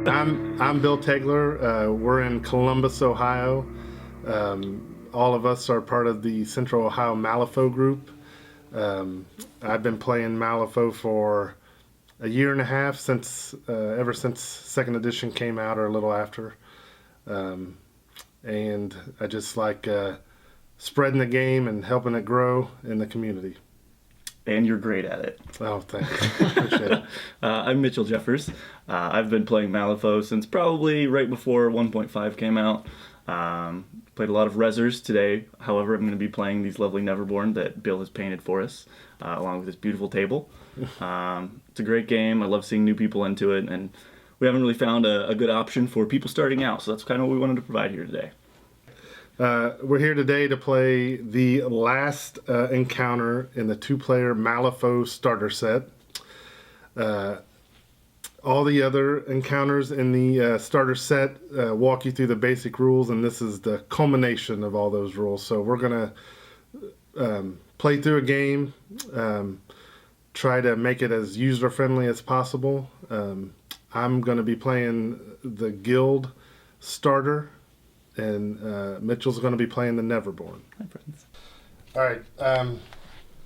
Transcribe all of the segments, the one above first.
I'm Bill Tegler. We're in Columbus, Ohio. All of us are part of the Central Ohio Malifaux group. I've been playing Malifaux for a year and a half since ever since second edition came out or a little after. And I just like spreading the game and helping it grow in the community. And you're great at it. Oh, thanks. Appreciate it. I'm Mitchell Jeffers. I've been playing Malifaux since probably right before 1.5 came out. Played a lot of Rezzers today. However, I'm going to be playing these lovely Neverborn that Bill has painted for us, along with this beautiful table. It's a great game. I love seeing new people into it, and we haven't really found a good option for people starting out, so that's kind of what we wanted to provide here today. We're here today to play the last encounter in the two-player Malifaux starter set. All the other encounters in the starter set walk you through the basic rules, and this is the culmination of all those rules. So we're going to play through a game, try to make it as user-friendly as possible. I'm going to be playing the guild starter, and Mitchell's going to be playing the Neverborn. Hi, friends. All right.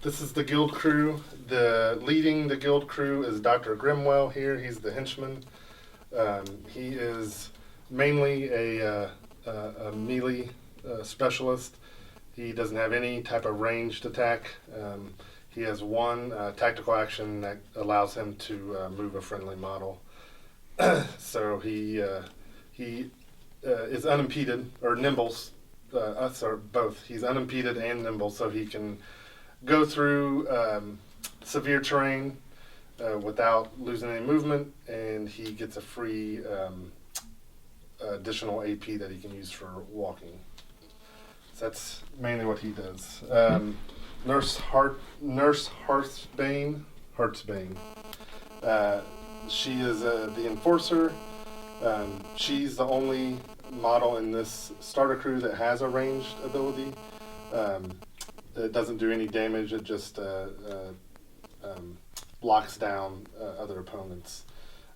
This is the guild crew. Leading the guild crew is Dr. Grimwell here. He's the henchman. He is mainly a melee specialist. He doesn't have any type of ranged attack. He has one tactical action that allows him to move a friendly model. So he is unimpeded, or nimbles, both. He's unimpeded and nimble, so he can go through severe terrain without losing any movement, and he gets a free additional AP that he can use for walking. So that's mainly what he does. Nurse Heartsbane. She is the enforcer. She's the only model in this starter crew that has a ranged ability. It doesn't do any damage. It just locks down other opponents.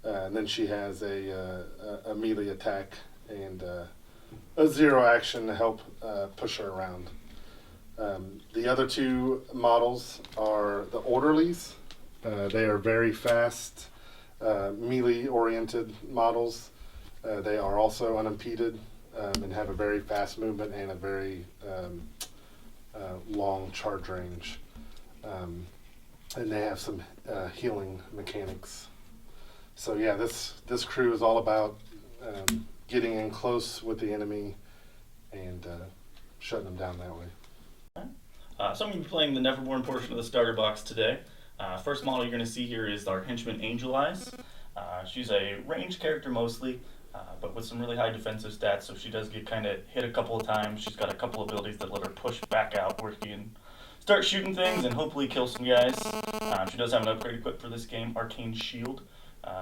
And then she has a melee attack and a zero action to help push her around. The other two models are the orderlies. They are very fast, melee-oriented models. They are also unimpeded and have a very fast movement and a very long charge range. And they have some healing mechanics. So yeah, this crew is all about getting in close with the enemy and shutting them down that way. So I'm going to be playing the Neverborn portion of the starter box today. First model you're going to see here is our henchman Angel Eyes. She's a ranged character mostly, but with some really high defensive stats, so if she does get kind of hit a couple of times, she's got a couple of abilities that let her push back out where she can start shooting things and hopefully kill some guys. She does have an upgrade equipped for this game, Arcane Shield.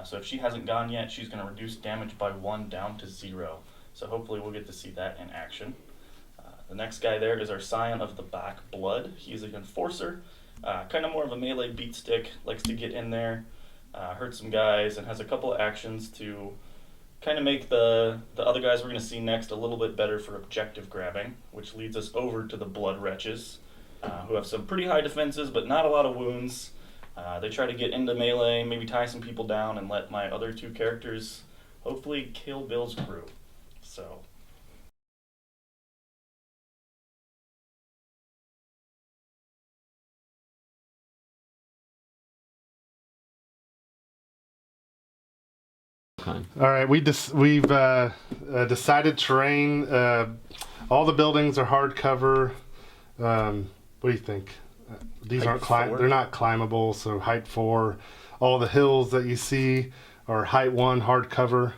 So if she hasn't gone yet, she's going to reduce damage by 1 down to 0. So hopefully we'll get to see that in action. The next guy there is our Scion of the Black Blood. He's an enforcer, kind of more of a melee beat stick, likes to get in there, hurt some guys, and has a couple of actions to kind of make the other guys we're going to see next a little bit better for objective grabbing, which leads us over to the Blood Wretches, who have some pretty high defenses but not a lot of wounds. They try to get into melee, maybe tie some people down, and let my other two characters hopefully kill Bill's crew. So All right, we've decided terrain. All the buildings are hardcover. What do you think? These aren't they're not climbable, so height 4. All the hills that you see are height 1 hardcover.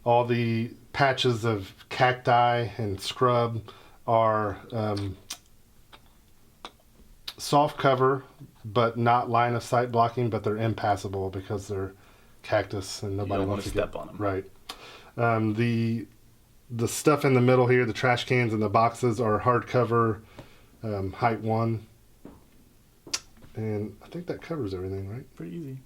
All the patches of cacti and scrub are soft cover, but not line of sight blocking, but they're impassable because they're cactus and nobody wants to step on them. Right. The stuff in the middle here, the trash cans and the boxes, are hardcover, height 1, and I think that covers everything, right? Pretty easy.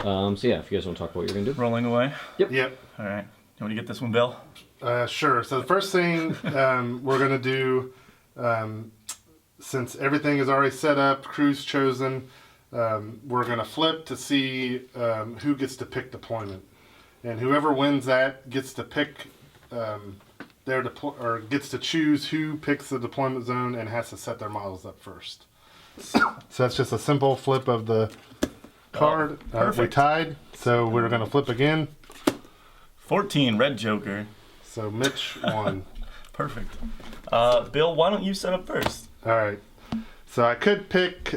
So yeah, if you guys want to talk about what you're gonna do. Rolling away. Yep. All right. You want to get this one, Bill? Sure. So the first thing we're going to do, since everything is already set up, crew's chosen, we're going to flip to see who gets to pick deployment. And whoever wins that gets to pick or gets to choose who picks the deployment zone and has to set their models up first. So that's just a simple flip of the card. We perfect. tied, so we're going to flip again. 14, red joker. So Mitch won. Perfect. Bill, why don't you set up first? All right. So I could pick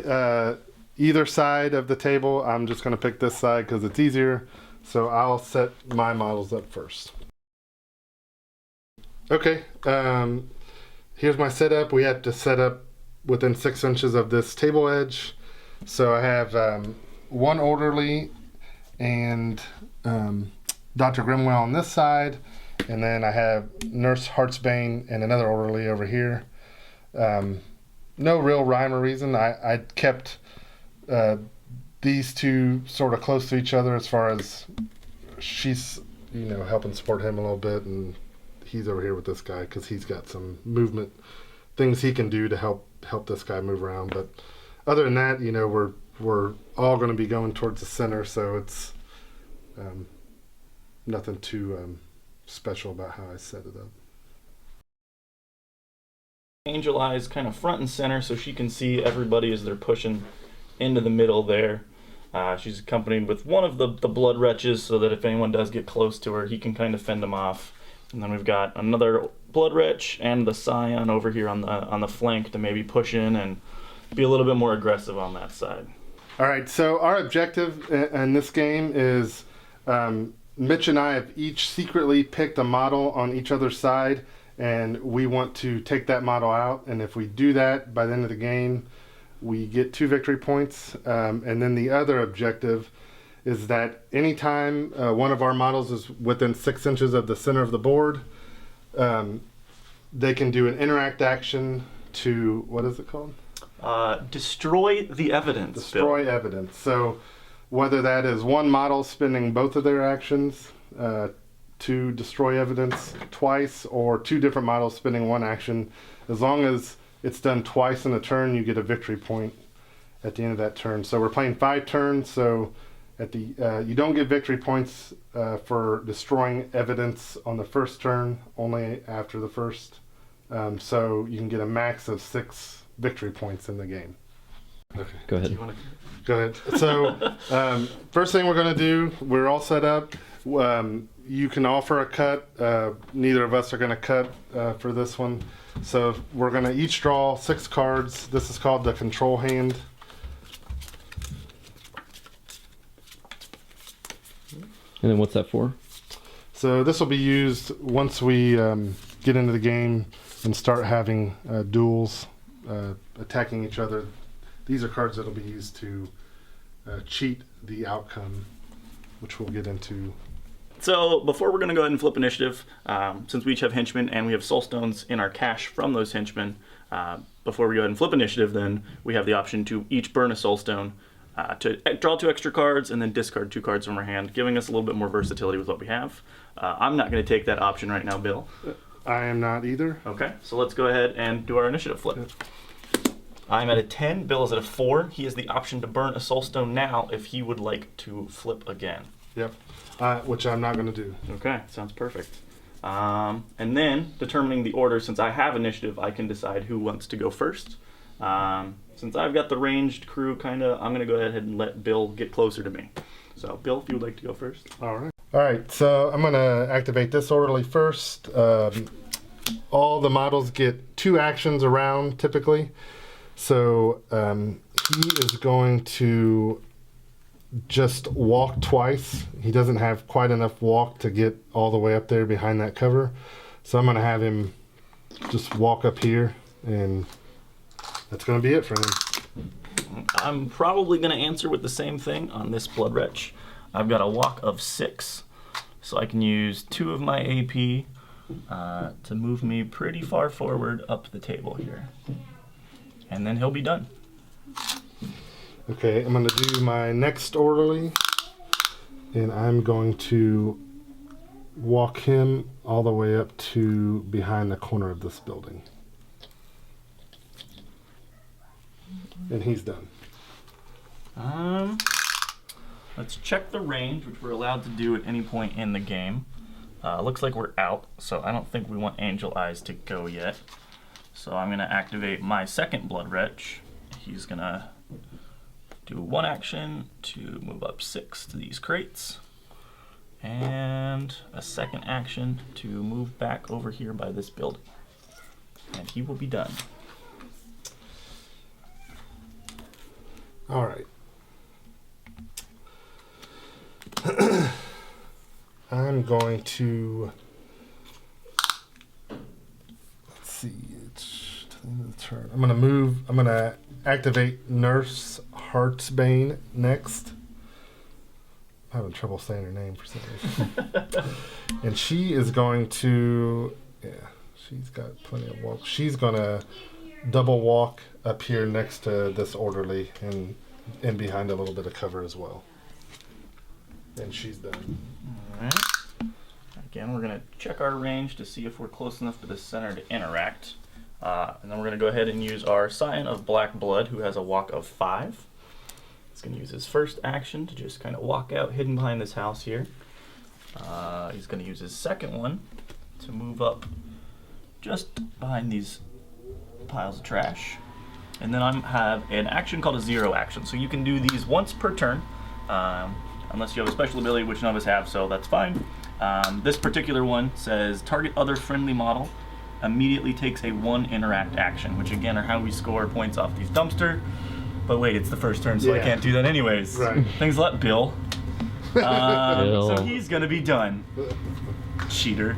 either side of the table. I'm just going to pick this side because it's easier. So I'll set my models up first. Okay. Here's my setup. We had to set up within 6 inches of this table edge. So I have one orderly and Dr. Grimwell on this side. And then I have Nurse Heartsbane and another orderly over here. No real rhyme or reason. I kept these two sort of close to each other as far as she's, helping support him a little bit, and he's over here with this guy because he's got some movement things he can do to help this guy move around. But other than that, we're all going to be going towards the center, so it's nothing too special about how I set it up. Angel Eyes kind of front and center so she can see everybody as they're pushing into the middle there. She's accompanied with one of the blood wretches so that if anyone does get close to her, he can kind of fend them off. And then we've got another blood wretch and the scion over here on the flank to maybe push in and be a little bit more aggressive on that side. All right, so our objective in this game is Mitch and I have each secretly picked a model on each other's side, and we want to take that model out. And if we do that by the end of the game, we get 2 victory points. And then the other objective is that anytime one of our models is within 6 inches of the center of the board, they can do an interact action to, what is it called? Destroy the evidence. Destroy evidence. So whether that is one model spending both of their actions to destroy evidence twice, or 2 different models spending one action, as long as it's done twice in a turn, you get a victory point at the end of that turn. So we're playing 5 turns, so at the you don't get victory points for destroying evidence on the first turn, only after the first. So you can get a max of 6 victory points in the game. Okay. Go ahead. Go ahead. So first thing we're going to do, we're all set up. You can offer a cut. Neither of us are going to cut for this one. So we're going to each draw 6 cards. This is called the control hand. And then what's that for? So this will be used once we get into the game and start having duels, attacking each other. These are cards that will be used to cheat the outcome, which we'll get into. So before we're going to go ahead and flip initiative, since we each have henchmen and we have soul stones in our cache from those henchmen, before we go ahead and flip initiative, then we have the option to each burn a soul stone, to draw 2 extra cards and then discard 2 cards from our hand, giving us a little bit more versatility with what we have. I'm not going to take that option right now, Bill. I am not either. Okay, so let's go ahead and do our initiative flip. I'm at a 10, Bill is at a 4. He has the option to burn a soul stone now if he would like to flip again. Yep. Which I'm not going to do. Okay, sounds perfect. And then, determining the order, since I have initiative, I can decide who wants to go first. Since I've got the ranged crew, I'm going to go ahead and let Bill get closer to me. So, Bill, if you would like to go first. All right. All right, so I'm going to activate this orderly first. All the models get 2 actions around, typically. So he is going to just walk twice. He doesn't have quite enough walk to get all the way up there behind that cover. So I'm going to have him just walk up here, and that's going to be it for him. I'm probably going to answer with the same thing on this blood wretch. I've got a walk of 6, so I can use 2 of my AP to move me pretty far forward up the table here. And then he'll be done. Okay, I'm going to do my next orderly. and I'm going to walk him all the way up to behind the corner of this building. And he's done. Let's check the range, which we're allowed to do at any point in the game. Looks like we're out, so I don't think we want Angel Eyes to go yet. So I'm gonna activate my second Blood Wretch. He's gonna do one action to move up 6 to these crates, and a second action to move back over here by this building. And he will be done. All right. I'm going to, let's see, it's to the end of the turn. I'm going to activate Nurse Heartsbane next. I'm having trouble saying her name for some reason. And she is going to, she's got plenty of walk. She's going to double walk up here next to this orderly and behind a little bit of cover as well. And she's done. Alright. Again, we're going to check our range to see if we're close enough to the center to interact. And then we're going to go ahead and use our Scion of Black Blood, who has a walk of 5. He's going to use his first action to just kind of walk out hidden behind this house here. He's going to use his second one to move up just behind these piles of trash. And then I have an action called a 0 action. So you can do these once per turn. Unless you have a special ability, which none of us have, so that's fine. This particular one says target other friendly model immediately takes a 1 interact action, which again are how we score points off these dumpster. But wait, it's the first turn, so I can't do that anyways. Right. Thanks a lot, Bill. Bill. So he's gonna be done. Cheater.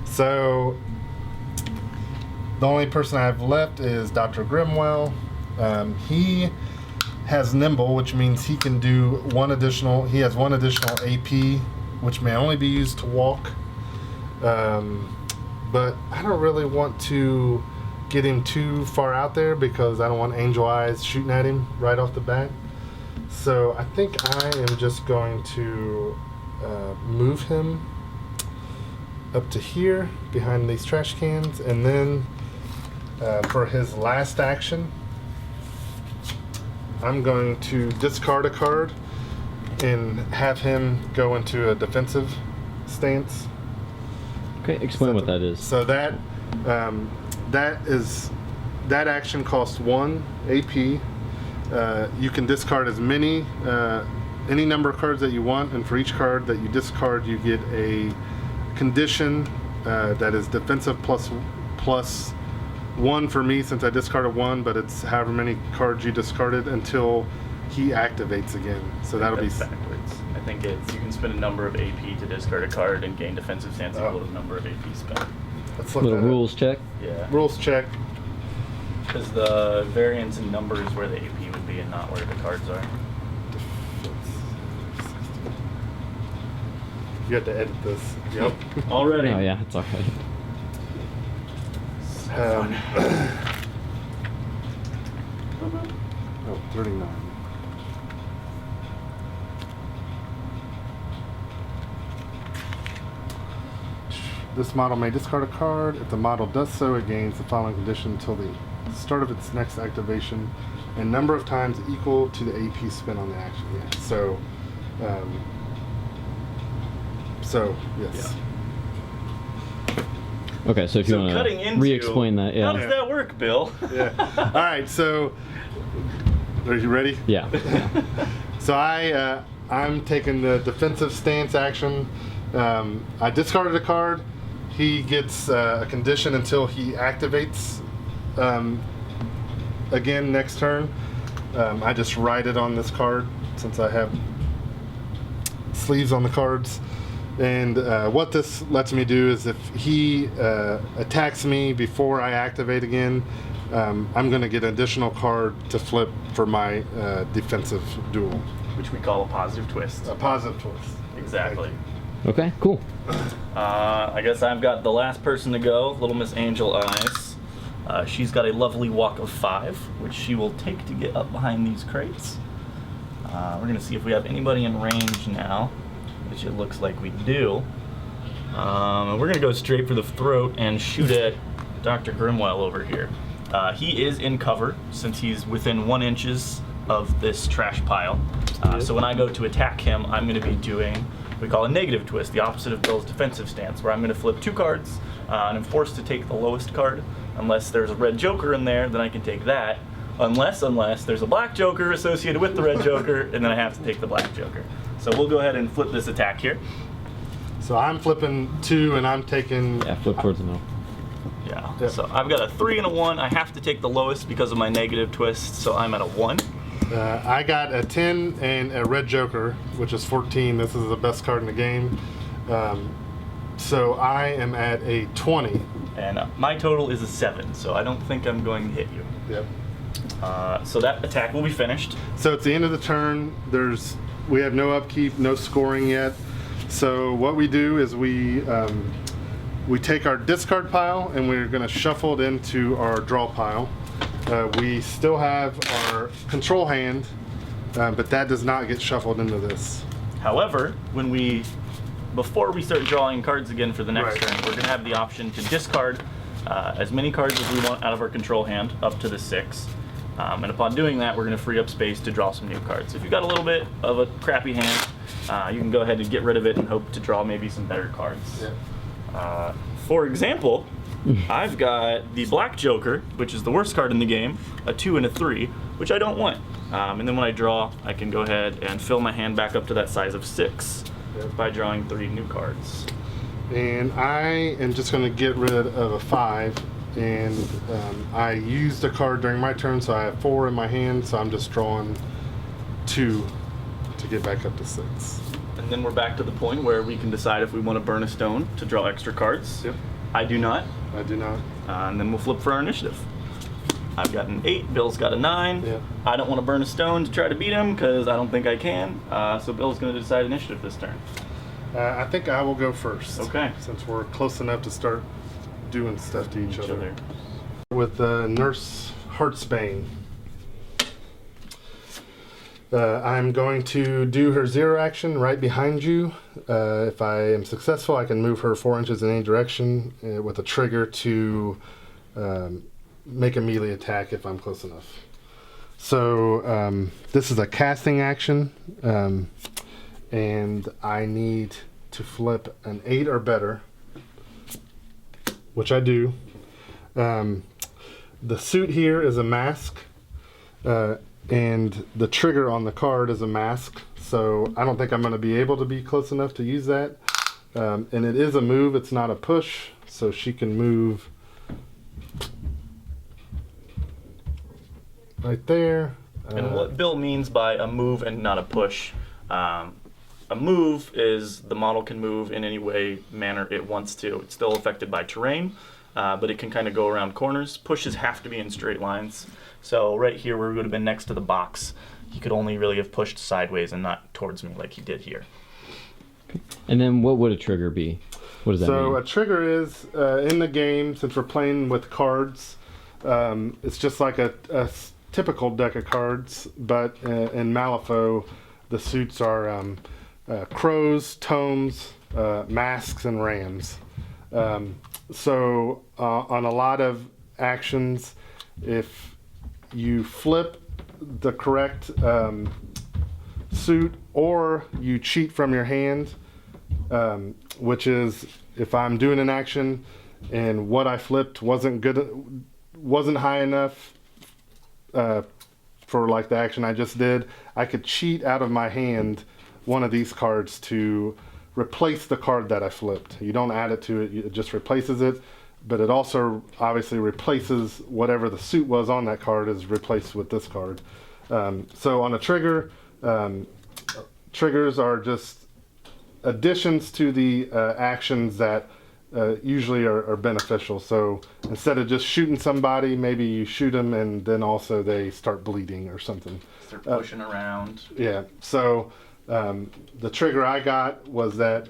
So the only person I have left is Dr. Grimwell. He has Nimble, which means he can do he has one additional AP, which may only be used to walk. But I don't really want to get him too far out there because I don't want Angel Eyes shooting at him right off the bat. So I think I am just going to move him up to here behind these trash cans, and then for his last action, I'm going to discard a card and have him go into a defensive stance. Okay, explain what that is. So that that action costs 1 AP. You can discard as many any number of cards that you want, and for each card that you discard, you get a condition that is defensive plus 1 for me since I discarded 1, but it's however many cards you discarded until he activates again. So that'll be backwards. I think it's you can spend a number of AP to discard a card and gain defensive stance equal to the number of AP spent. Let's look Little at rules check. Yeah. Rules check. Because the variance in number is where the AP would be and not where the cards are. You have to edit this. Yep. Already. Oh yeah, it's alright. Oh, 39. This model may discard a card. If the model does so, it gains the following condition until the start of its next activation, and number of times equal to the AP spent on the action. Yeah. So yes. Okay, so if you want to re-explain that, How does that work, Bill? Yeah. All right. So, are you ready? Yeah. So I'm taking the defensive stance action. I discarded a card. He gets a condition until he activates again next turn. I just write it on this card since I have sleeves on the cards. And what this lets me do is if he attacks me before I activate again, I'm going to get an additional card to flip for my defensive duel. Which we call a positive twist. A positive twist. Exactly. Okay, cool. I guess I've got the last person to go, Little Miss Angel Eyes. She's got a lovely walk of 5, which she will take to get up behind these crates. We're going to see if we have anybody in range now, which it looks like we do. We're going to go straight for the throat and shoot at Dr. Grimwell over here. He is in cover since he's within 1 inches of this trash pile. So when I go to attack him, I'm going to be doing what we call a negative twist, the opposite of Bill's defensive stance, where I'm going to flip 2 cards and I'm forced to take the lowest card. Unless there's a red joker in there, then I can take that. Unless there's a black joker associated with the red joker, and then I have to take the black joker. So we'll go ahead and flip this attack here. So I'm flipping 2 and I'm taking... Yeah, flip towards the middle. Yeah, Yep. So I've got a 3 and a 1. I have to take the lowest because of my negative twist, so I'm at a 1. I got a 10 and a red joker, which is 14. This is the best card in the game. So I am at a 20. And my total is a 7, so I don't think I'm going to hit you. Yep. So that attack will be finished. So it's the end of the turn. We have no upkeep, no scoring yet. So what we do is we take our discard pile and we're going to shuffle it into our draw pile. We still have our control hand, but that does not get shuffled into this. However, before we start drawing cards again for the next turn, we're going to have the option to discard as many cards as we want out of our control hand, up to the 6. And upon doing that, we're going to free up space to draw some new cards. If you've got a little bit of a crappy hand, you can go ahead and get rid of it and hope to draw maybe some better cards. Yeah. For example, I've got the black joker, which is the worst card in the game, a 2 and a 3, which I don't want. And then when I draw, I can go ahead and fill my hand back up to that size of 6 by drawing 3 new cards. And I am just going to get rid of a 5. And I used a card during my turn, so I have 4 in my hand, so I'm just drawing 2 to get back up to 6. And then we're back to the point where we can decide if we want to burn a stone to draw extra cards. Yep. I do not. I do not. And then we'll flip for our initiative. I've got an 8, Bill's got a 9. Yeah. I don't want to burn a stone to try to beat him because I don't think I can. So Bill's going to decide initiative this turn. I think I will go first. Okay. Since we're close enough to start doing stuff to each other. With Nurse Heartsbane. I'm going to do her 0 action right behind you. If I am successful, I can move her 4 inches in any direction with a trigger to make a melee attack if I'm close enough. So this is a casting action, and I need to flip an 8 or better, which I do. The suit here is a mask, and the trigger on the card is a mask, so I don't think I'm going to be able to be close enough to use that. And it is a move, it's not a push, so she can move right there. And what Bill means by a move and not a push, a move is the model can move in any manner it wants to. It's still affected by terrain, but it can kind of go around corners. Pushes have to be in straight lines. So right here where we would have been next to the box, he could only really have pushed sideways and not towards me like he did here. And then what would a trigger be? What does that mean? So a trigger is, in the game, since we're playing with cards, it's just like a typical deck of cards, but in Malifaux, the suits are crows, tomes, masks, and rams. So on a lot of actions, if you flip the correct suit or you cheat from your hand, which is if I'm doing an action and what I flipped wasn't high enough for like the action I just did, I could cheat out of my hand one of these cards to replace the card that I flipped. You don't add it to it, it just replaces it, but it also obviously replaces whatever the suit was on that card is replaced with this card. So on a trigger, triggers are just additions to the actions that usually are beneficial. So instead of just shooting somebody, maybe you shoot them and then also they start bleeding or something. Start pushing around. Yeah. So the trigger I got was that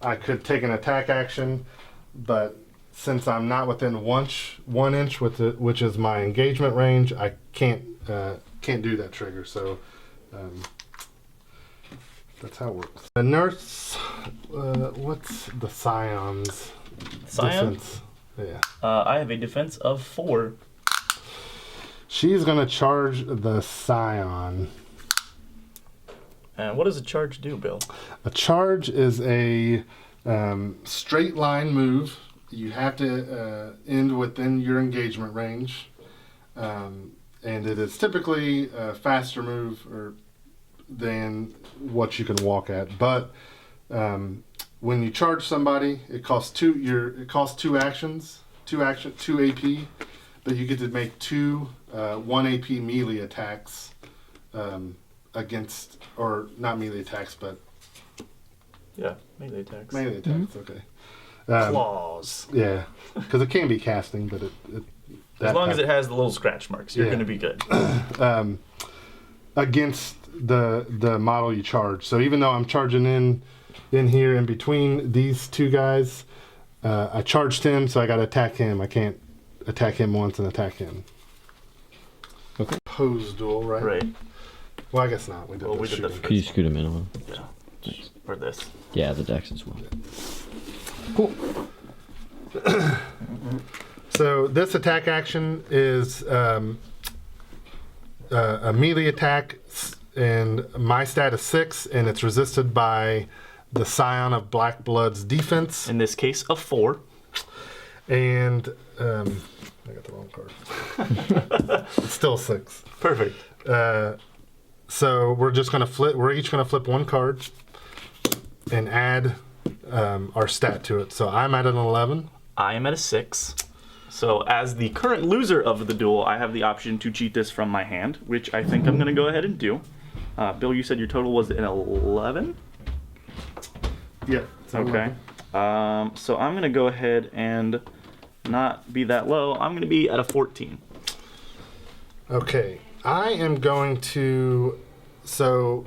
I could take an attack action, but since I'm not within 1 inch with which is my engagement range, I can't do that trigger. So That's how it works. The nurse, what's the Scion's Scion? defense? Yeah. I have a defense of 4. She's gonna charge the Scion. And what does a charge do, Bill? A charge is a straight line move. You have to end within your engagement range. And it is typically a faster move than what you can walk at. But when you charge somebody, it costs two actions, 2 AP, but you get to make 2 1 AP melee attacks against, or not melee attacks, but Yeah, melee attacks. melee attacks. Okay. Claws. Yeah, because it can be casting, but As long as it has the little scratch marks, you're Yeah. going to be good. Against the model you charge. So even though I'm charging in here in between these 2 guys, I charged him, so I got to attack him. I can't attack him once and attack him. Okay. Pose duel, right? Right. Well, I guess not. We did Well, the we did the shooting. Could you scoot him in a little? Yeah. Or this. Yeah, the dex as well. Cool. So this attack action is a melee attack, and my stat is 6, and it's resisted by the Scion of Black Blood's defense. In this case, a 4. And I got the wrong card. It's still 6. Perfect. So we're just gonna flip. We're each gonna flip 1 card and add our stat to it. So I'm at an 11. I am at a 6. So as the current loser of the duel, I have the option to cheat this from my hand, which I think I'm going to go ahead and do. Bill, you said your total was an 11? Yeah. Okay. So I'm going to go ahead and not be that low. I'm going to be at a 14. Okay. I am going to. So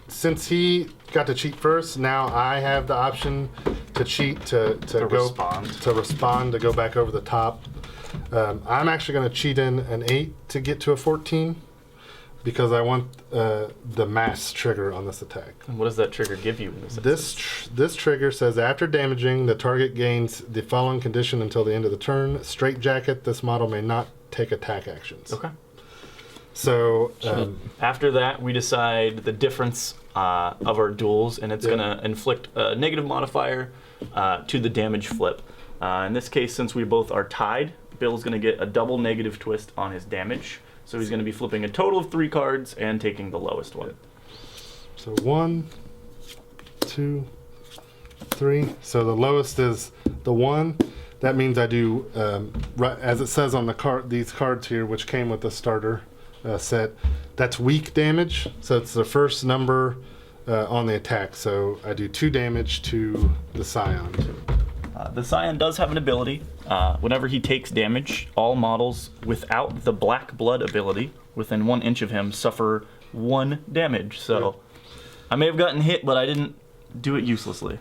since he got to cheat first, now I have the option to cheat to respond to go back over the top. I'm actually going to cheat in an 8 to get to a 14 because I want the mass trigger on this attack. And what does that trigger give you in this instance? This trigger says after damaging, the target gains the following condition until the end of the turn. Straitjacket, this model may not take attack actions. Okay. So after that, we decide the difference of our duels, and it's going to inflict a negative modifier to the damage flip. In this case, since we both are tied, Bill's going to get a double negative twist on his damage. So he's going to be flipping a total of 3 cards and taking the lowest one. So 1, 2, 3. So the lowest is the 1. That means I do, right, as it says on the card, these cards here, which came with the starter set, that's weak damage. So it's the first number on the attack. So I do 2 damage to the Scion. The Scion does have an ability. Whenever he takes damage, all models without the Black Blood ability within 1 inch of him suffer 1 damage. So I may have gotten hit, but I didn't do it uselessly.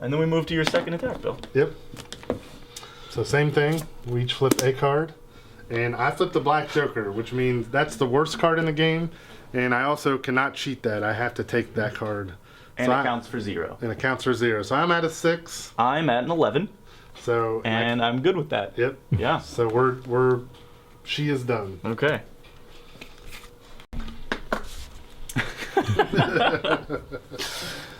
And then we move to your second attack, Bill. Yep. So same thing. We each flip a card. And I flip the Black Joker, which means that's the worst card in the game. And I also cannot cheat that. I have to take that card. And So it counts for 0. And it counts for 0. So I'm at a 6. I'm at an 11, So and I'm good with that. yep. Yeah. So she is done. Okay.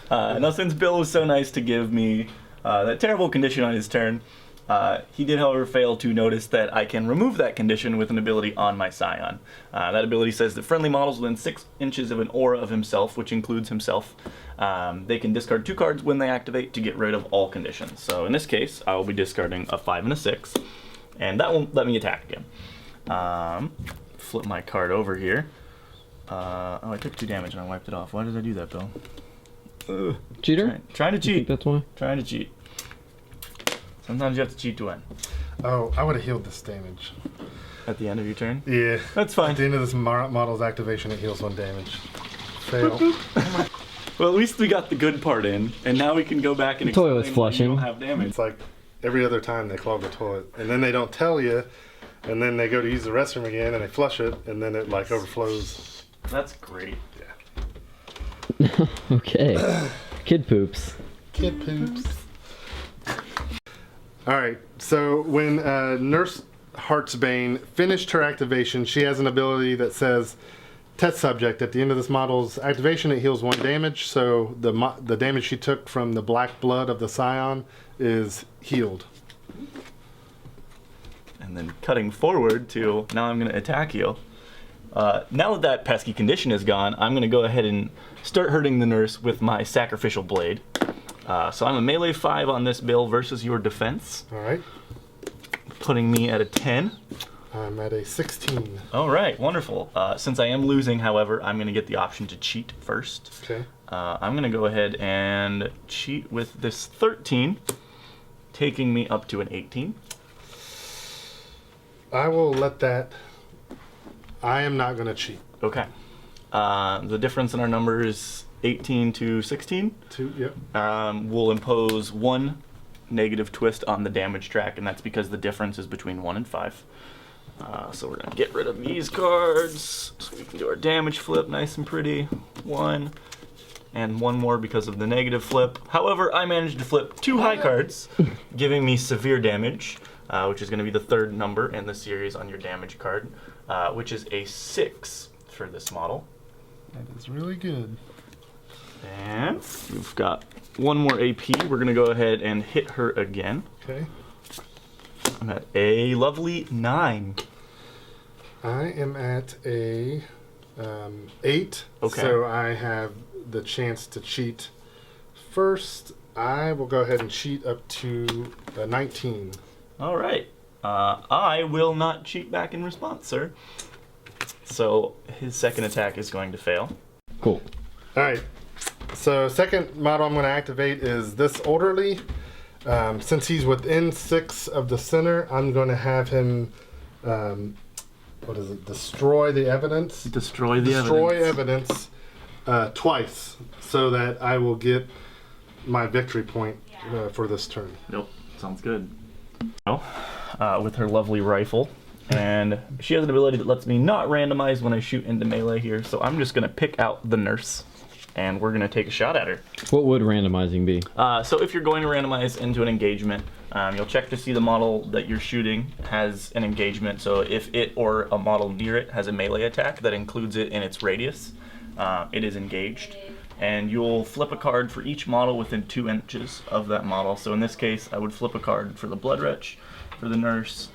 Now, since Bill was so nice to give me that terrible condition on his turn, he did, however, fail to notice that I can remove that condition with an ability on my Scion. That ability says that friendly models within 6 inches of an aura of himself, which includes himself, they can discard 2 cards when they activate to get rid of all conditions. So in this case, I will be discarding a 5 and a 6, and that won't let me attack again. Flip my card over here. Oh, I took 2 damage and I wiped it off. Why did I do that, Bill? Cheater? Trying to You think cheat. that's why? Trying to cheat. Sometimes you have to cheat to win. Oh, I would have healed this damage. At the end of your turn? Yeah. That's At fine. the end of this model's activation, it heals 1 damage. Fail. Well, at least we got the good part in, and now we can go back and The toilet's explain why you flushing. don't have damage. It's like every other time they clog the toilet. And then they don't tell you and then they go to use the restroom again, and they flush it, and then it like overflows. That's great. Yeah. Okay. Kid poops. Kid poops. All right. So when Nurse Heartsbane finished her activation, she has an ability that says, "Test subject. At the end of this model's activation, it heals 1 damage. So the damage she took from the black blood of the Scion is healed." And then cutting forward to now I'm going to attack you. Now that pesky condition is gone, I'm going to go ahead and start hurting the nurse with my sacrificial blade. So I'm a melee 5 on this bill versus your defense. All right. Putting me at a 10. I'm at a 16. All right, wonderful. Since I am losing, however, I'm going to get the option to cheat first. Okay. I'm going to go ahead and cheat with this 13, taking me up to an 18. I will let that. I am not going to cheat. Okay. The difference in our numbers, 18 to 16. Yep. Will impose 1 negative twist on the damage track, and that's because the difference is between 1 and 5. So we're going to get rid of these cards so we can do our damage flip nice and pretty. 1 and 1 more because of the negative flip. However, I managed to flip 2 high cards, giving me severe damage, which is going to be the 3rd number in the series on your damage card, which is a 6 for this model. That is really good. And we've got 1 more AP. We're going to go ahead and hit her again. Okay. I'm at a lovely 9. I am at a 8. Okay. So I have the chance to cheat first. I will go ahead and cheat up to a 19. All right. I will not cheat back in response, sir. So his second attack is going to fail. Cool. All right. So second model I'm going to activate is this orderly. Since he's within 6 of the center, I'm going to have him, destroy the evidence. Destroy the evidence twice, so that I will get my victory point for this turn. Nope. Sounds good. Well, with her lovely rifle. And she has an ability that lets me not randomize when I shoot into melee here, so I'm just going to pick out the nurse. And we're going to take a shot at her. What would randomizing be? So if you're going to randomize into an engagement, you'll check to see the model that you're shooting has an engagement. So if it or a model near it has a melee attack that includes it in its radius, it is engaged. And you'll flip a card for each model within 2 inches of that model. So in this case, I would flip a card for the Blood Wretch, for the Nurse,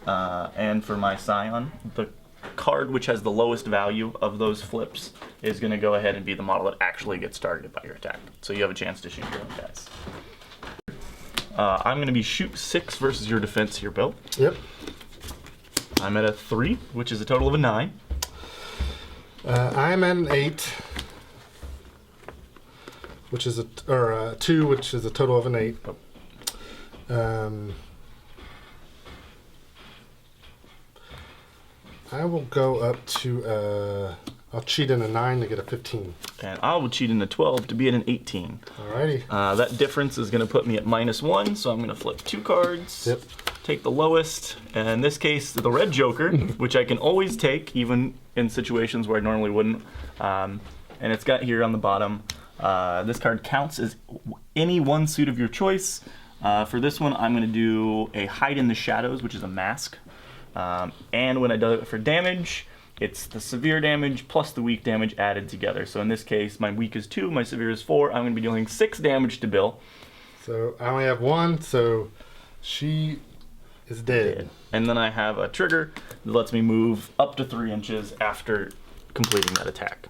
and for my Scion. The card which has the lowest value of those flips is going to go ahead and be the model that actually gets targeted by your attack. So you have a chance to shoot your own guys. I'm going to be shoot 6 versus your defense here, Bill. Yep. I'm at a 3, which is a total of a 9. I'm at an 8, which is a 2, which is a total of an 8. I will go up to, I'll cheat in a 9 to get a 15. And I will cheat in a 12 to be at an 18. Alrighty. That difference is going to put me at -1, so I'm going to flip 2 cards. Yep. Take the lowest, and in this case, the red joker, which I can always take, even in situations where I normally wouldn't. And it's got here on the bottom, this card counts as any one suit of your choice. For this one, I'm going to do a hide in the shadows, which is a mask. And when I do it for damage, it's the severe damage plus the weak damage added together. So in this case, my weak is 2, my severe is 4. I'm going to be dealing 6 damage to Bill. So I only have 1, so she is dead. And then I have a trigger that lets me move up to 3 inches after completing that attack.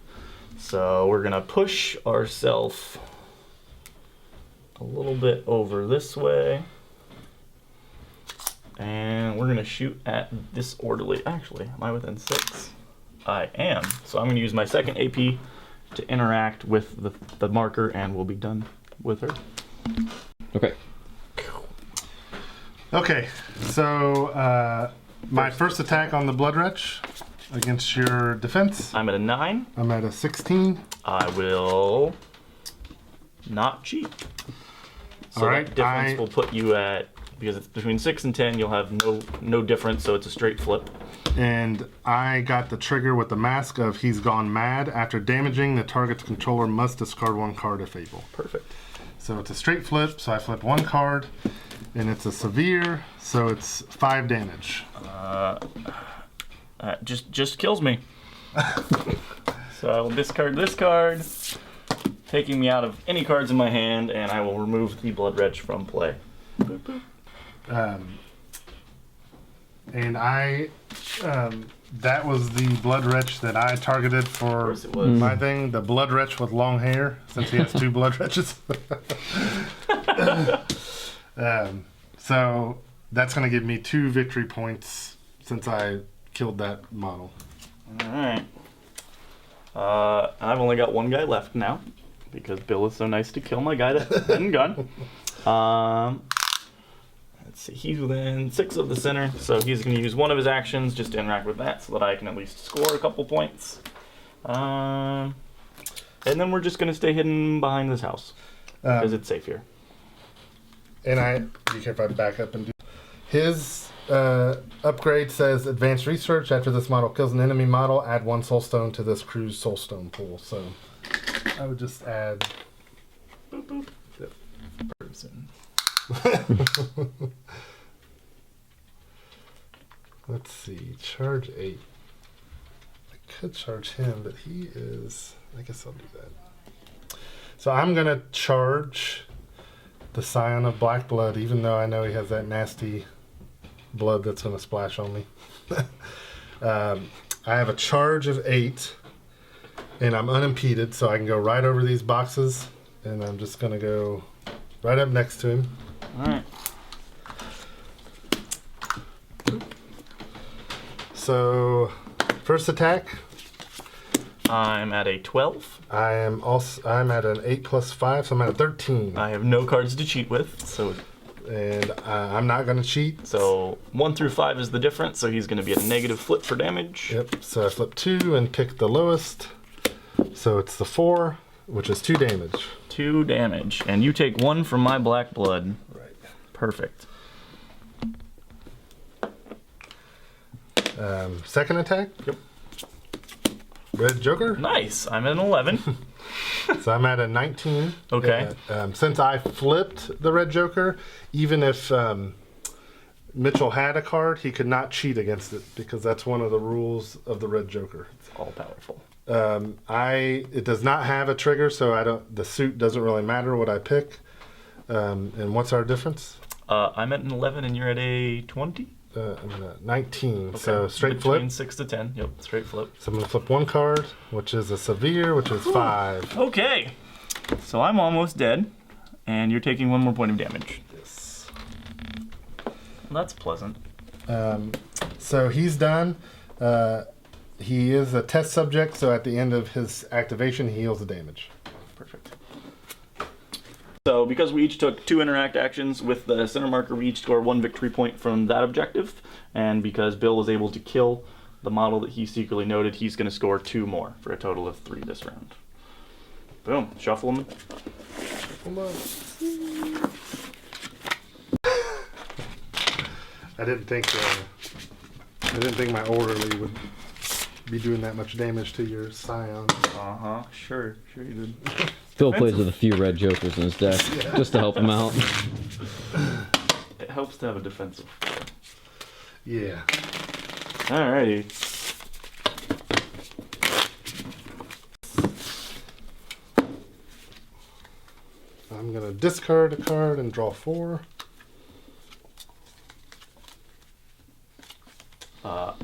So we're going to push ourselves a little bit over this way. And we're going to shoot at this orderly. Actually, am I within 6? I am. So I'm going to use my second AP to interact with the marker, and we'll be done with her. Okay. Okay, so my first attack on the Blood Wretch against your defense. I'm at a 9. I'm at a 16. I will not cheat. So All right, that difference will put you at because it's between 6 and 10, you'll have no difference, so it's a straight flip. And I got the trigger with the mask of he's gone mad. After damaging, the target's controller must discard 1 card if able. Perfect. So it's a straight flip, so I flip 1 card, and it's a severe, so it's 5 damage. Just kills me. So I will discard this card, taking me out of any cards in my hand, and I will remove the Blood Wretch from play. Boop, boop. And that was the Blood Wretch that I targeted for course it was. my thing. The Blood Wretch with long hair, since he has 2 Blood Wretches. So that's going to give me 2 victory points since I killed that model. Alright. I've only got 1 guy left now, because Bill is so nice to kill my guy that hadn't gone. Let's see, he's within 6 of the center, so he's going to use one of his actions just to interact with that so that I can at least score a couple points. And then we're just going to stay hidden behind this house, because it's safe here. And be careful, I back up and do. His upgrade says advanced research. After this model kills an enemy model, add 1 soul stone to this crew's soul stone pool. So I would just add. Boop, boop. Yep. Person. Let's see, charge 8. I could charge him, but he is. I guess I'll do that. So I'm gonna charge the Scion of Black Blood, even though I know he has that nasty blood that's gonna splash on me. I have a charge of 8, and I'm unimpeded, so I can go right over these boxes, and I'm just gonna go right up next to him. Alright. So, first attack. I'm at a 12. I'm at an 8 plus 5, so I'm at a 13. I have no cards to cheat with, so And I'm not going to cheat. So 1 through 5 is the difference, so he's going to be at a negative flip for damage. Yep, so I flip 2 and pick the lowest. So it's the 4, which is 2 damage. 2 damage. And you take 1 from my black blood. Right. Perfect. Second attack. Yep. Red Joker. Nice. I'm at an 11. So I'm at a 19. Okay. Since I flipped the Red Joker, even if Mitchell had a card, he could not cheat against it because that's one of the rules of the Red Joker. It's all powerful. It does not have a trigger, so the suit doesn't really matter what I pick. And what's our difference? I'm at an 11 and you're at a 20? I'm at a 19. Okay. So straight flip. Between 6 to 10. Yep, straight flip. So I'm going to flip 1 card, which is a severe, which is 5. Okay. So I'm almost dead, and you're taking 1 more point of damage. Yes. Well, that's pleasant. So he's done. He is a test subject, so at the end of his activation, he heals the damage. Perfect. So because we each took 2 interact actions with the center marker, we each score 1 victory point from that objective. And because Bill was able to kill the model that he secretly noted, he's going to score 2 more for a total of 3 this round. Boom. Shuffle them. I didn't think my orderly would be doing that much damage to your Scion. Uh-huh. Sure you did. Phil plays with a few red jokers in his deck, just to help him out. It helps to have a defensive player. Yeah. Alrighty. I'm going to discard a card and draw 4.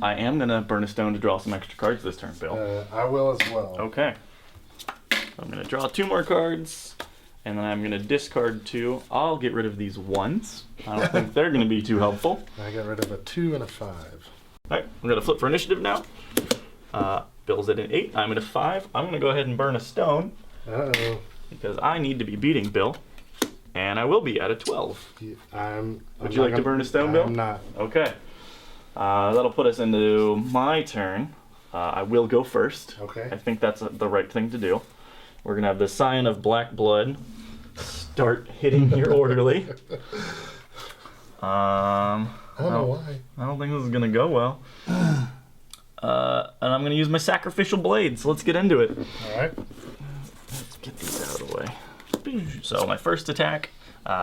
I am going to burn a stone to draw some extra cards this turn, Bill. I will as well. Okay. I'm going to draw 2 more cards, and then I'm going to discard 2. I'll get rid of these 1s. I don't think they're going to be too helpful. I got rid of a 2 and a 5. Alright, we're going to flip for initiative now. Bill's at an 8. I'm at a 5. I'm going to go ahead and burn a stone. Uh-oh. Because I need to be beating Bill. And I will be at a 12. Would you like to burn a stone, Bill? I'm not. Okay. That'll put us into my turn. I will go first. Okay. I think that's the right thing to do. We're going to have the Scion of Black Blood start hitting your orderly. I don't know why. I don't think this is gonna go well. And I'm gonna use my sacrificial blade, so let's get into it. Alright. Let's get these out of the way. So my first attack,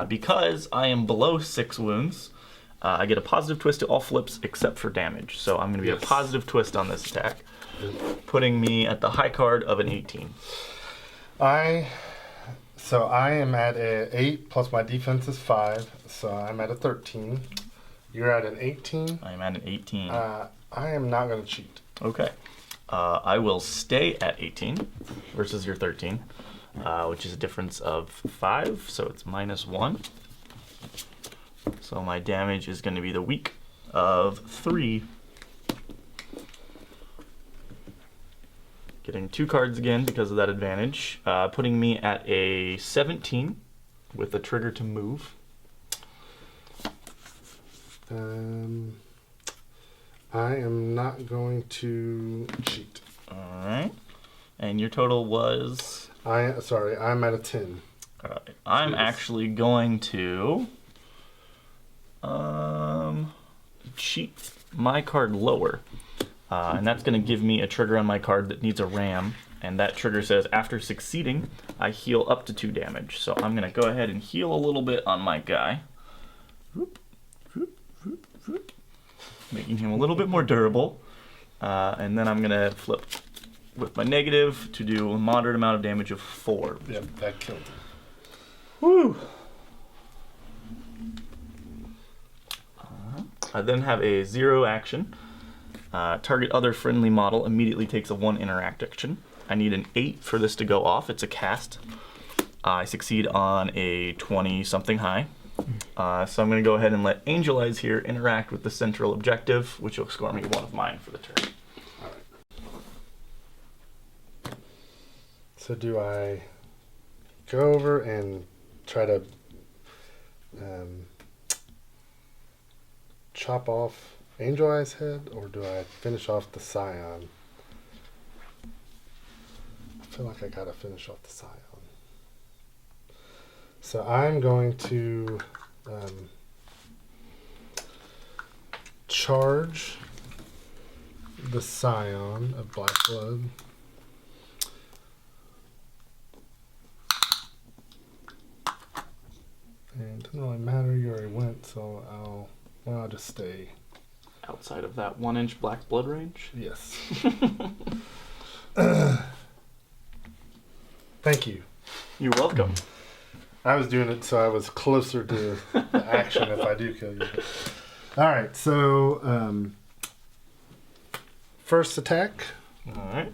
because I am below 6 wounds, I get a positive twist to all flips except for damage. So I'm gonna be a positive twist on this attack, putting me at the high card of an 18. So I am at a 8 plus my defense is 5, so I'm at a 13. You're at an 18. I am at an 18. I am not going to cheat. Okay. I will stay at 18 versus your 13, which is a difference of 5, so it's -1. So my damage is going to be the weak of 3. Getting 2 cards again because of that advantage, putting me at a 17 with a trigger to move. I am not going to cheat. Alright. And your total was? I'm at a 10. Alright. I'm actually going to cheat my card lower. And that's going to give me a trigger on my card that needs a ram. And that trigger says, after succeeding, I heal up to 2 damage. So I'm going to go ahead and heal a little bit on my guy. Making him a little bit more durable. And then I'm going to flip with my negative to do a moderate amount of damage of 4. Yep, that killed him. Woo! I then have a 0 action. Target other friendly model immediately takes a 1 interact action. I need an 8 for this to go off. It's a cast. I succeed on a 20-something high. So I'm going to go ahead and let Angel Eyes here interact with the central objective, which will score me 1 of mine for the turn. Alright. So do I go over and try to chop off Angel Eye's head, or do I finish off the Scion? I feel like I gotta finish off the Scion. So I'm going to charge the Scion of Black Blood. And it doesn't really matter, you already went, so I'll just stay. Outside of that 1-inch black blood range? Yes. Thank you. You're welcome. I was doing it so I was closer to the action if I do kill you. Alright, so first attack. Alright.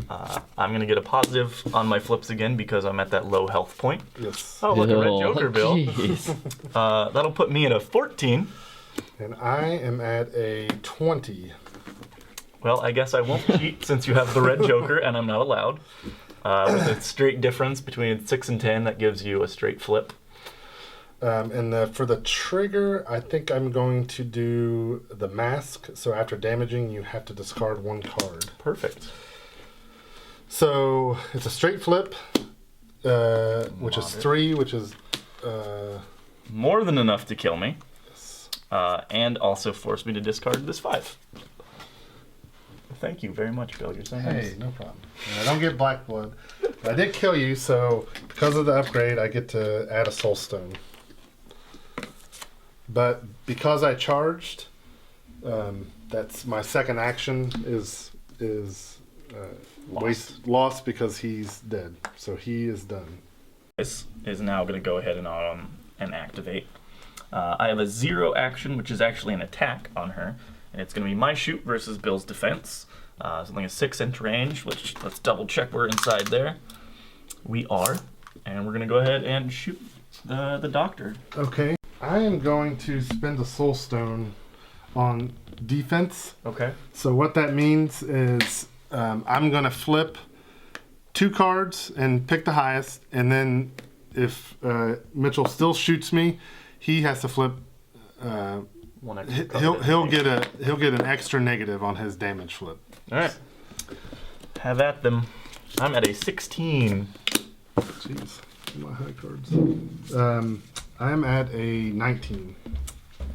I'm going to get a positive on my flips again because I'm at that low health point. Yes. Oh, look, a red Joker, Bill. Jeez. That'll put me at a 14. And I am at a 20. Well, I guess I won't cheat since you have the red Joker and I'm not allowed. With a straight difference between 6 and 10, that gives you a straight flip. And for the trigger, I think I'm going to do the mask. So after damaging, you have to discard 1 card. Perfect. So it's a straight flip, which is 3, which is... more than enough to kill me. Yes. And also force me to discard this 5. Thank you very much, Bill. You're so nice. Hey, no problem. I don't get black blood. But I did kill you, so because of the upgrade, I get to add a soul stone. But because I charged, that's my second action is lost because he's dead. So he is done. This is now going to go ahead and activate. I have a 0 action, which is actually an attack on her. And it's going to be my shoot versus Bill's defense. Something a 6-inch range, which let's double check we're inside there. We are. And we're going to go ahead and shoot the doctor. Okay. I am going to spend a soul stone on defense. Okay. So what that means is I'm going to flip 2 cards and pick the highest. And then if Mitchell still shoots me, he has to flip... One extra he'll get an extra negative on his damage flip. All right. Have at them. I'm at a 16. Jeez, my high cards. I'm at a 19.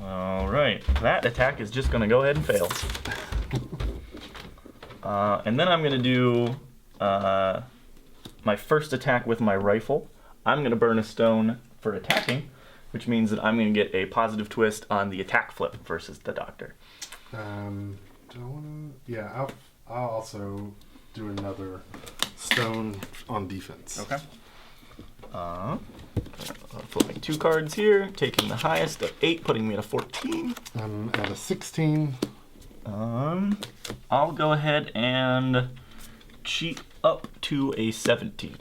All right, that attack is just gonna go ahead and fail. And then I'm gonna do my first attack with my rifle. I'm gonna burn a stone for attacking, which means that I'm gonna get a positive twist on the attack flip versus the doctor. Do I want to? Yeah, I'll also do another stone on defense. Okay. Flipping 2 cards here, taking the highest of 8, putting me at a 14. I'm at a 16. I'll go ahead and cheat up to a 17.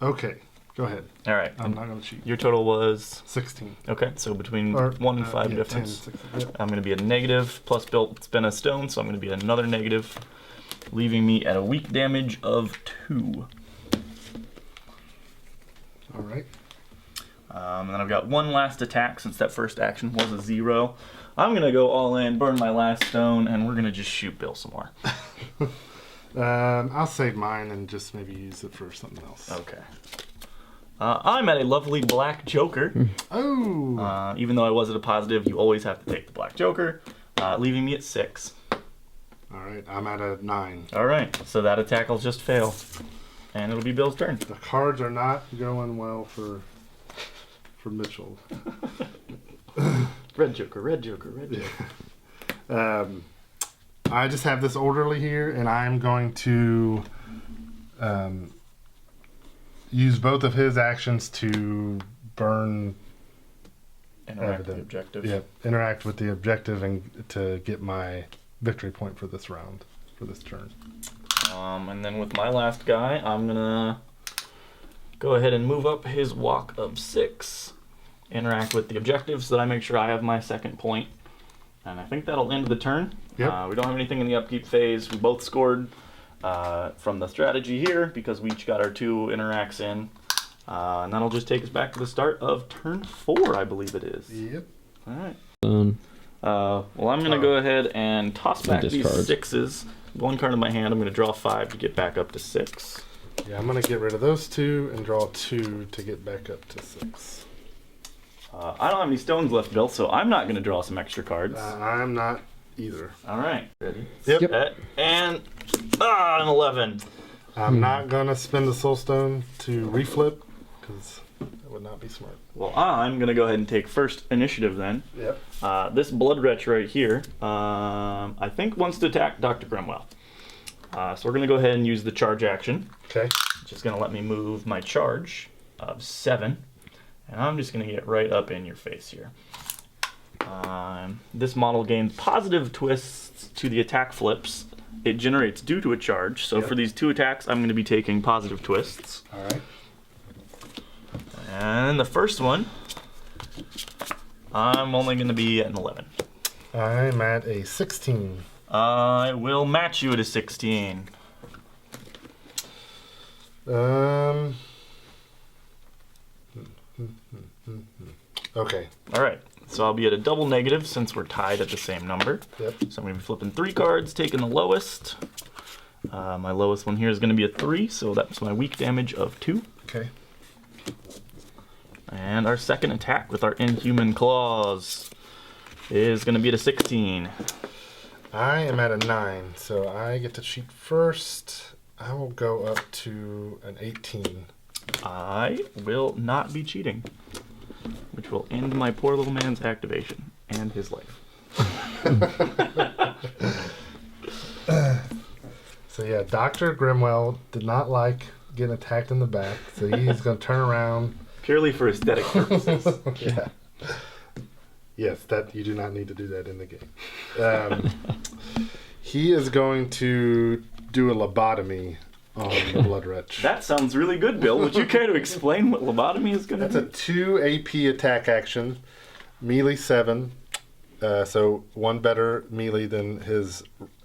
Okay, go ahead. All right. I'm not going to cheat. Your total was 16. okay. So between Or, 1 and 5 yeah, difference, 10, 16, yep. I'm going to be a negative. Plus, Bilt's been a stone, so I'm going to be another negative, leaving me at a weak damage of 2. All right. And then I've got one last attack since that first action was a 0. I'm going to go all in, burn my last stone, and we're going to just shoot Bill some more. I'll save mine and just maybe use it for something else. Okay. I'm at a lovely black joker. Oh! Even though I was at a positive, you always have to take the black joker, leaving me at 6. All right, I'm at a 9. All right, so that attack will just fail. And it'll be Bill's turn. The cards are not going well for Mitchell. Red joker, red joker, red joker. I just have this orderly here, and I'm going to use both of his actions to burn. Interact with the objective. Yeah, interact with the objective and to get my victory point for this round, for this turn. And then with my last guy, I'm gonna go ahead and move up his walk of 6. Interact with the objective so that I make sure I have my second point. And I think that'll end the turn. Yep. We don't have anything in the upkeep phase. We both scored from the strategy here because we each got our 2 interacts in. And that'll just take us back to the start of turn 4, I believe it is. Yep. All right. Stone. Well, I'm going to go ahead and toss back these Discard. 6s. 1 card in my hand. I'm going to draw 5 to get back up to 6. Yeah, I'm going to get rid of those 2 and draw 2 to get back up to 6. I don't have any stones left, Bill, so I'm not going to draw some extra cards. I'm not either. All right. Ready? Yep. And an 11. I'm not going to spend the soul stone to reflip because that would not be smart. Well, I'm going to go ahead and take first initiative then. Yep. This blood wretch right here, I think wants to attack Dr. Grimwell. So we're going to go ahead and use the charge action. Okay. Which is going to let me move my charge of 7. And I'm just going to get right up in your face here. This model gains positive twists to the attack flips it generates due to a charge. So for these 2 attacks, I'm going to be taking positive twists. All right. And the first one, I'm only going to be at an 11. I'm at a 16. I will match you at a 16. Okay. All right. So I'll be at a double negative since we're tied at the same number. Yep. So I'm going to be flipping 3 cards, taking the lowest. My lowest one here is going to be a 3, so that's my weak damage of 2. Okay. And our second attack with our inhuman claws is going to be at a 16. I am at a 9, so I get to cheat first. I will go up to an 18. I will not be cheating, which will end my poor little man's activation and his life. So yeah, Dr. Grimwell did not like getting attacked in the back, so he's going to turn around. Purely for aesthetic purposes. Yeah. Yes, that you do not need to do that in the game. He is going to do a lobotomy on the blood wretch. That sounds really good, Bill. Would you care to explain what lobotomy is going to That's do? a 2 AP attack action, melee 7, so 1 better melee than his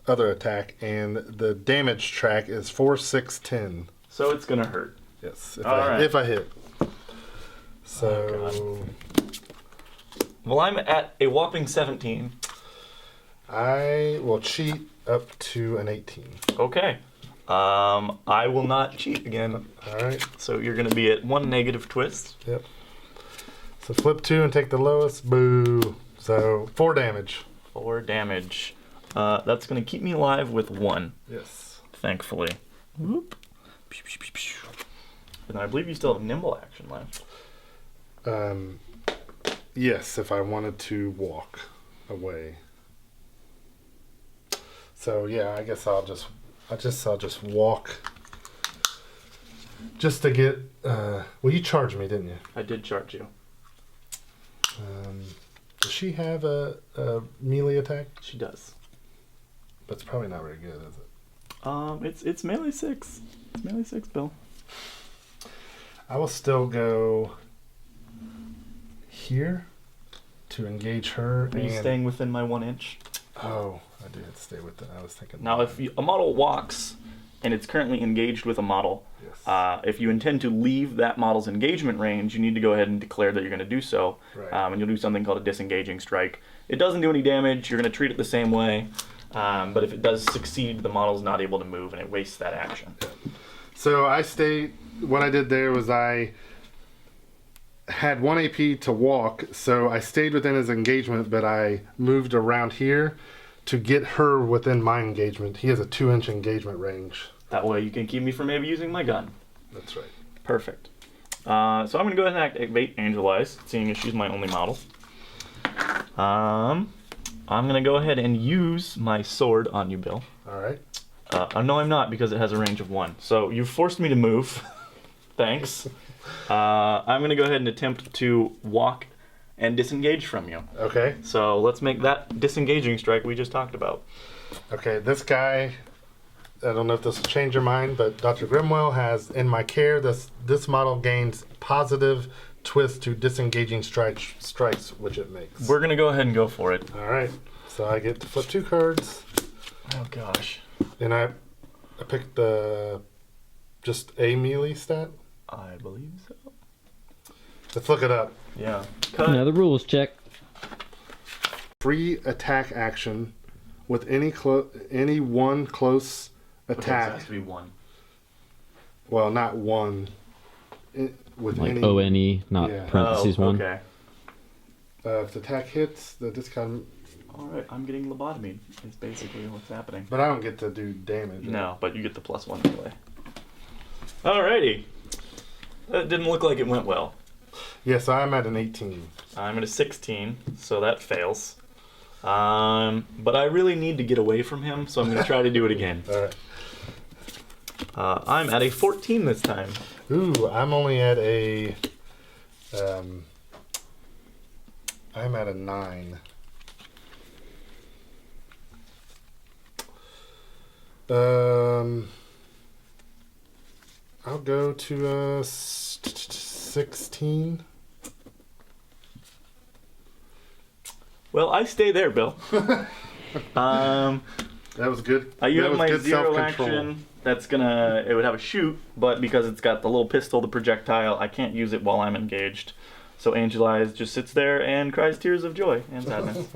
other attack, and the damage track is 4, 6, 10. So it's going to hurt. Yes, All if I hit. So Well, I'm at a whopping 17. I will cheat up to an 18. Okay. I will not cheat again. All right. So you're going to be at 1 negative twist. Yep. So flip 2 and take the lowest. Boo. So 4 damage. 4 damage. That's going to keep me alive with 1. Yes. Thankfully. Whoop. And I believe you still have nimble action left. Yes, if I wanted to walk away. So yeah, I guess I'll just walk. Just to get. Well, you charged me, didn't you? I did charge you. Does she have a melee attack? She does. But it's probably not very good, is it? It's melee 6. It's melee 6, Bill. I will still go here to engage her. Are you staying within my 1 inch? Oh, I do have to stay with that. I was thinking. Now, if a model walks and it's currently engaged with a model, Yes. if you intend to leave that model's engagement range, you need to go ahead and declare that you're going to do so. Right. And you'll do something called a disengaging strike. It doesn't do any damage. You're going to treat it the same way. But if it does succeed, the model's not able to move, and it wastes that action. So I stayed. What I did there was I had 1 AP to walk, so I stayed within his engagement, but I moved around here to get her within my engagement. He has a 2-inch engagement range. That way you can keep me from maybe using my gun. That's right. Perfect. So I'm going to go ahead and activate Angel Eyes, seeing as she's my only model. I'm going to go ahead and use my sword on you, Bill. All right. No, I'm not, because it has a range of 1. So you forced me to move. Thanks. I'm going to go ahead and attempt to walk and disengage from you. Okay. So let's make that disengaging strike we just talked about. Okay, this guy, I don't know if this will change your mind, but Dr. Grimwell has, in my care, this model gains positive twist to disengaging strikes, which it makes. We're going to go ahead and go for it. All right. So I get to flip 2 cards. Oh, gosh. And I picked just a melee stat. I believe so. Let's look it up. Yeah. Another rules check. Free attack action with any one close Okay, so it attack. has to be 1. Well, not one. With Like any. ONE, not Yeah. parentheses 1. Okay. If the attack hits, the discount. Alright, I'm getting lobotomied. Is basically what's happening. But I don't get to do damage. No, but you get the +1 anyway. Alrighty. That didn't look like it went well. Yeah, so I'm at an 18. I'm at a 16, so that fails. But I really need to get away from him, so I'm going to try to do it again. All right. I'm at a 14 this time. Ooh, I'm only at a. I'm at a 9. I'll go to a 16. Well, I stay there, Bill. That was good. You That have was my good 0 self-control. action. That's gonna. It would have a shoot, but because it's got the little pistol, the projectile, I can't use it while I'm engaged. So Angel Eyes just sits there and cries tears of joy and sadness.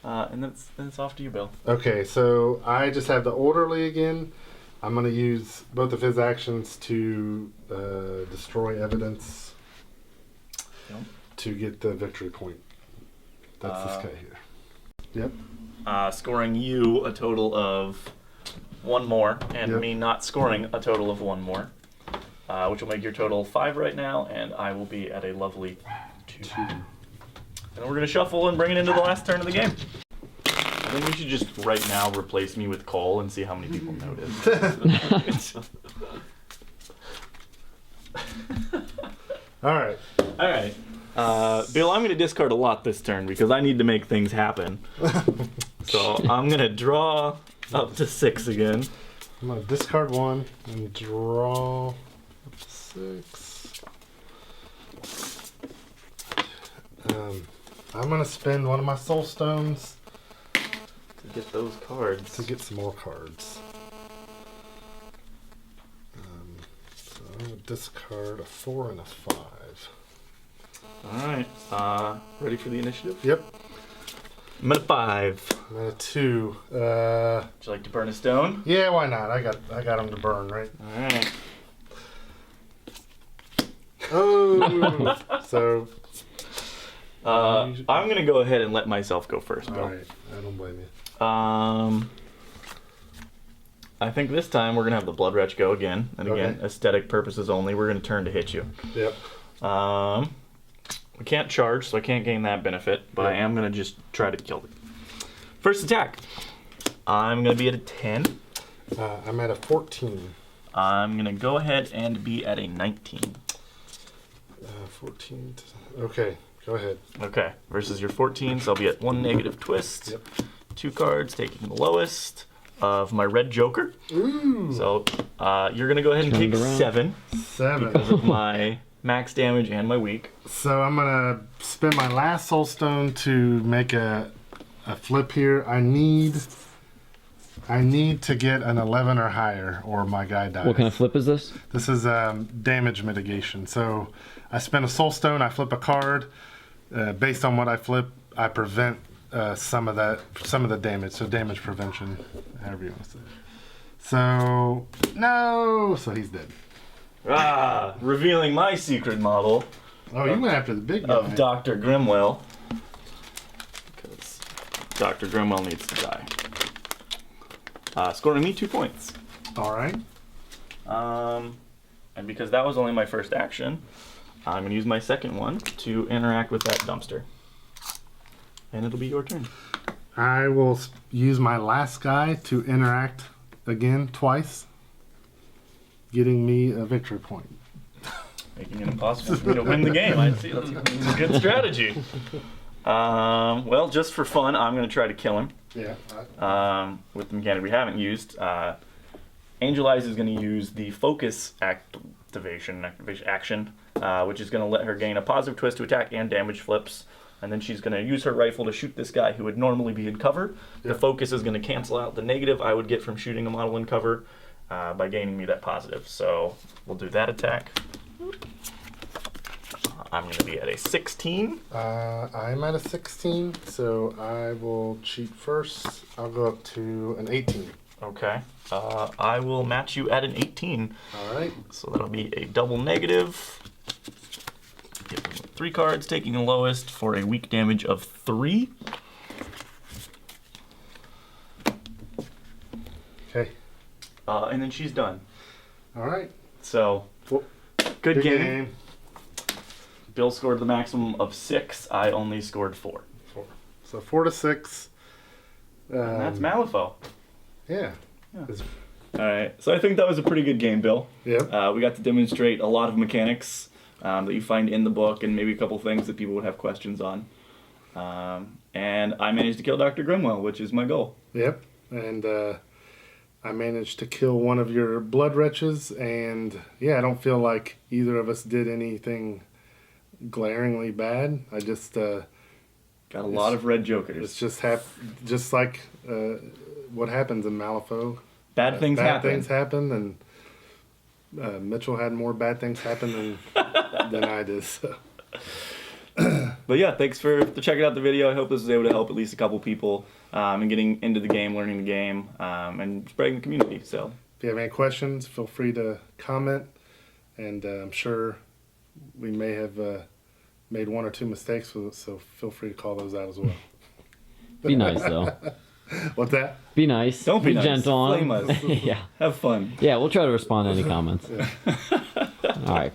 And then it's off to you, Bill. Okay, so I just have the orderly again. I'm going to use both of his actions to destroy evidence to get the victory point. That's this guy here. Yep. Scoring you a total of 1 more, and Yep. me not scoring a total of 1 more, which will make your total 5 right now, and I will be at a lovely 2. And then we're going to shuffle and bring it into the last turn of the game. I think we should just right now replace me with Cole and see how many people notice. All right. All right. Bill, I'm going to discard a lot this turn because I need to make things happen. So I'm going to draw up to 6 again. I'm going to discard 1 and draw 6. I'm going to spend one of my soul stones To get those cards. to get some more cards. So I'm going to discard a 4 and a 5. All right. Ready for the initiative? Yep. I'm at a 5. I'm at a 2. Would you like to burn a stone? Yeah, why not? I got them to burn, right? All right. Oh, so I'm gonna go ahead and let myself go first, Bill. all right. I don't blame you. I think this time we're gonna have the Blood Wretch go again, and again, Okay. aesthetic purposes only. We're gonna turn to hit you. Yep. We can't charge, so I can't gain that benefit, but I Yep. am gonna just try to kill it. First attack. I'm gonna be at a 10. I'm at a 14. I'm gonna go ahead and be at a 19. 14. Okay, go ahead. Okay, versus your 14, so I'll be at 1 negative twist. Yep. 2 cards, taking the lowest of my red joker. Ooh. So you're gonna go ahead and Turn take it around. 7 7. because of my max damage and my weak. So I'm gonna spend my last soul stone to make a flip here. I need to get an 11 or higher, or my guy dies. What kind of flip is this? This is damage mitigation. So I spend a soul stone, I flip a card. Based on what I flip, I prevent some of the damage. So damage prevention, however you want to say it. So no, so he's dead. Revealing my secret model Oh, you went after the big guy. of Dr. Grimwell. Because Dr. Grimwell needs to die. Scoring me 2 points. All right. And because that was only my first action, I'm going to use my second one to interact with that dumpster. And it'll be your turn. I will use my last guy to interact again twice, getting me a victory point. Making it impossible for me to win the game. I see. That's a good strategy. Well, just for fun, I'm going to try to kill him. Yeah. With the mechanic we haven't used. Angel Eyes is going to use the focus activation action, which is going to let her gain a positive twist to attack and damage flips. And then she's going to use her rifle to shoot this guy who would normally be in cover. The Yep. focus is going to cancel out the negative I would get from shooting a model in cover by gaining me that positive. So we'll do that attack. I'm going to be at a 16. I'm at a 16, so I will cheat first. I'll go up to an 18. Okay. I will match you at an 18. All right. So that'll be a double negative. 3 cards, taking the lowest for a weak damage of 3. Okay. And then she's done. All right. So, Well, good Big game. Bill scored the maximum of 6. I only scored 4. 4. So 4 to 6. And that's Malifaux. Yeah. Yeah. It's- All right. So I think that was a pretty good game, Bill. Yep. We got to demonstrate a lot of mechanics that you find in the book and maybe a couple things that people would have questions on. And I managed to kill Dr. Grimwell, which is my goal. Yep. And I managed to kill one of your blood wretches, and yeah, I don't feel like either of us did anything glaringly bad. I just Got a lot of red jokers. it's just like what happens in Malifaux. Bad things happen. Things happen, and Mitchell had more bad things happen than I did. So. But yeah, thanks for checking out the video. I hope this was able to help at least a couple people in getting into the game, learning the game, and spreading the community. So If you have any questions, feel free to comment, and I'm sure we may have made 1 or 2 mistakes, so feel free to call those out as well. Be nice though. What's that? Be nice. Don't be nice. gentle on Flame them. us. Yeah. have fun. Yeah, we'll try to respond to any comments. All right.